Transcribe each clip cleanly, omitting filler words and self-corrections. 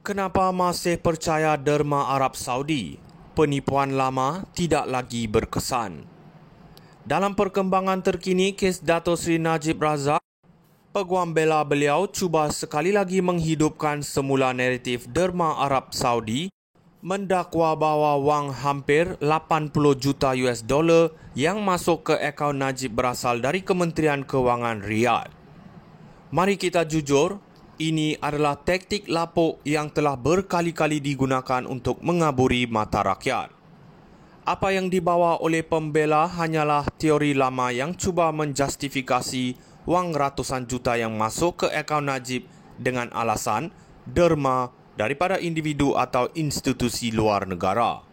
Kenapa masih percaya derma Arab Saudi? Penipuan lama tidak lagi berkesan. Dalam perkembangan terkini kes Dato' Sri Najib Razak, peguam bela beliau cuba sekali lagi menghidupkan semula naratif derma Arab Saudi mendakwa bahawa wang hampir 80 juta US dollar yang masuk ke akaun Najib berasal dari Kementerian Kewangan Riyadh. Mari kita jujur, ini adalah taktik lapuk yang telah berkali-kali digunakan untuk mengaburi mata rakyat. Apa yang dibawa oleh pembela hanyalah teori lama yang cuba menjustifikasi wang ratusan juta yang masuk ke akaun Najib dengan alasan derma daripada individu atau institusi luar negara.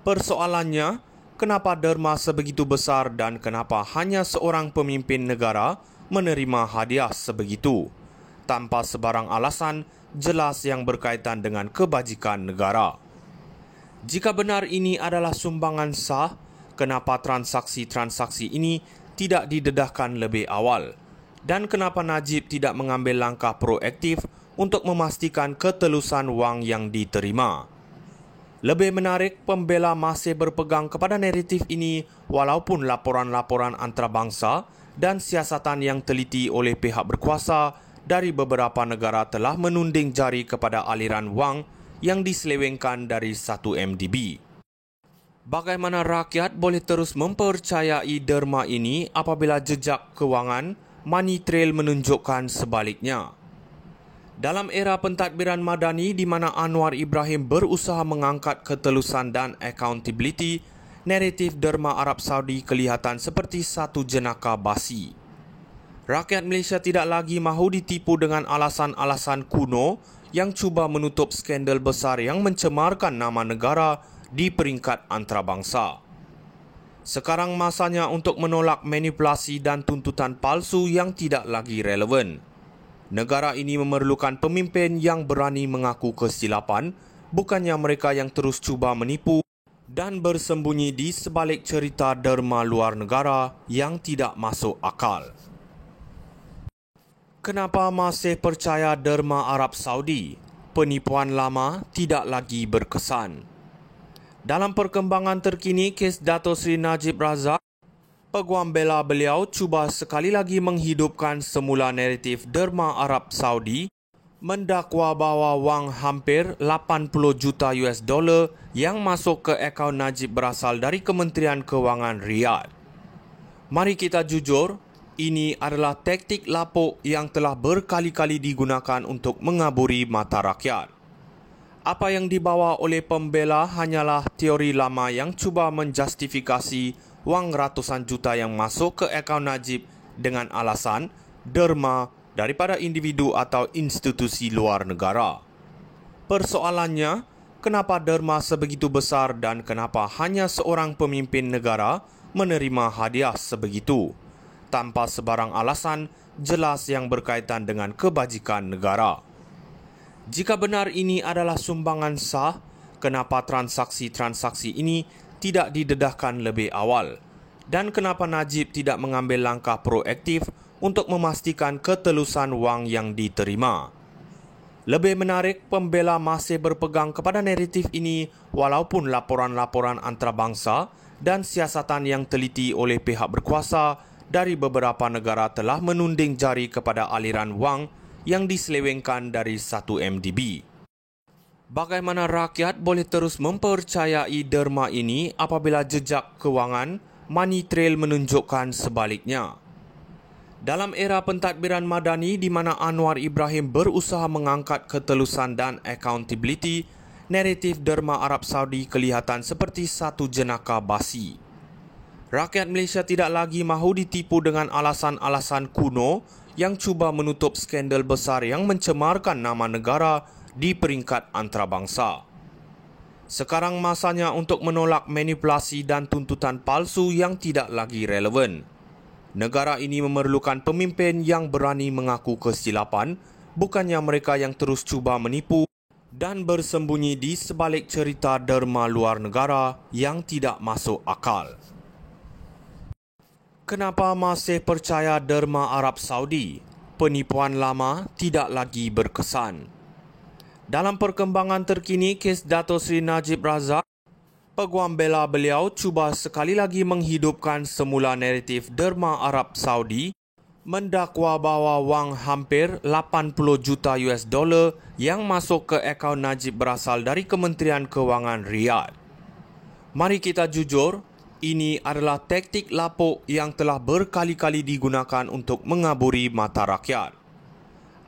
Persoalannya, kenapa derma sebegitu besar dan kenapa hanya seorang pemimpin negara menerima hadiah sebegitu, tanpa sebarang alasan jelas yang berkaitan dengan kebajikan negara. Jika benar ini adalah sumbangan sah, kenapa transaksi-transaksi ini tidak didedahkan lebih awal? Dan kenapa Najib tidak mengambil langkah proaktif untuk memastikan ketelusan wang yang diterima? Lebih menarik, pembela masih berpegang kepada naratif ini walaupun laporan-laporan antarabangsa dan siasatan yang teliti oleh pihak berkuasa dari beberapa negara telah menunding jari kepada aliran wang yang diselewengkan dari 1 MDB. Bagaimana rakyat boleh terus mempercayai derma ini apabila jejak kewangan money trail menunjukkan sebaliknya? Dalam era pentadbiran madani di mana Anwar Ibrahim berusaha mengangkat ketelusan dan accountability, naratif derma Arab Saudi kelihatan seperti satu jenaka basi. Rakyat Malaysia tidak lagi mahu ditipu dengan alasan-alasan kuno yang cuba menutup skandal besar yang mencemarkan nama negara di peringkat antarabangsa. Sekarang masanya untuk menolak manipulasi dan tuntutan palsu yang tidak lagi relevan. Negara ini memerlukan pemimpin yang berani mengaku kesilapan, bukannya mereka yang terus cuba menipu dan bersembunyi di sebalik cerita derma luar negara yang tidak masuk akal. Kenapa masih percaya derma Arab Saudi? Penipuan lama tidak lagi berkesan. Dalam perkembangan terkini kes Dato' Sri Najib Razak, peguam bela beliau cuba sekali lagi menghidupkan semula naratif derma Arab Saudi mendakwa bahawa wang hampir 80 juta US dollar yang masuk ke akaun Najib berasal dari Kementerian Kewangan Riyadh. Mari kita jujur, ini adalah taktik lapuk yang telah berkali-kali digunakan untuk mengaburi mata rakyat. Apa yang dibawa oleh pembela hanyalah teori lama yang cuba menjustifikasi wang ratusan juta yang masuk ke akaun Najib dengan alasan derma daripada individu atau institusi luar negara. Persoalannya, kenapa derma sebegitu besar dan kenapa hanya seorang pemimpin negara menerima hadiah sebegitu, tanpa sebarang alasan jelas yang berkaitan dengan kebajikan negara? Jika benar ini adalah sumbangan sah, kenapa transaksi-transaksi ini tidak didedahkan lebih awal? Dan kenapa Najib tidak mengambil langkah proaktif untuk memastikan ketelusan wang yang diterima? Lebih menarik, pembela masih berpegang kepada naratif ini walaupun laporan-laporan antarabangsa dan siasatan yang teliti oleh pihak berkuasa dari beberapa negara telah menunding jari kepada aliran wang yang diselewengkan dari 1 MDB. Bagaimana rakyat boleh terus mempercayai derma ini apabila jejak kewangan money trail menunjukkan sebaliknya? Dalam era pentadbiran madani di mana Anwar Ibrahim berusaha mengangkat ketelusan dan accountability, naratif derma Arab Saudi kelihatan seperti satu jenaka basi. Rakyat Malaysia tidak lagi mahu ditipu dengan alasan-alasan kuno yang cuba menutup skandal besar yang mencemarkan nama negara di peringkat antarabangsa. Sekarang masanya untuk menolak manipulasi dan tuntutan palsu yang tidak lagi relevan. Negara ini memerlukan pemimpin yang berani mengaku kesilapan, bukannya mereka yang terus cuba menipu dan bersembunyi di sebalik cerita derma luar negara yang tidak masuk akal. Kenapa masih percaya derma Arab Saudi? Penipuan lama tidak lagi berkesan. Dalam perkembangan terkini kes Dato' Sri Najib Razak, peguam bela beliau cuba sekali lagi menghidupkan semula naratif derma Arab Saudi mendakwa bahawa wang hampir 80 juta US dollar yang masuk ke akaun Najib berasal dari Kementerian Kewangan Riyadh. Mari kita jujur, ini adalah taktik lapuk yang telah berkali-kali digunakan untuk mengaburi mata rakyat.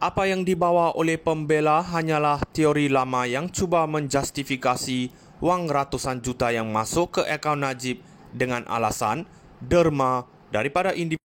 Apa yang dibawa oleh pembela hanyalah teori lama yang cuba menjustifikasi wang ratusan juta yang masuk ke akaun Najib dengan alasan derma daripada individu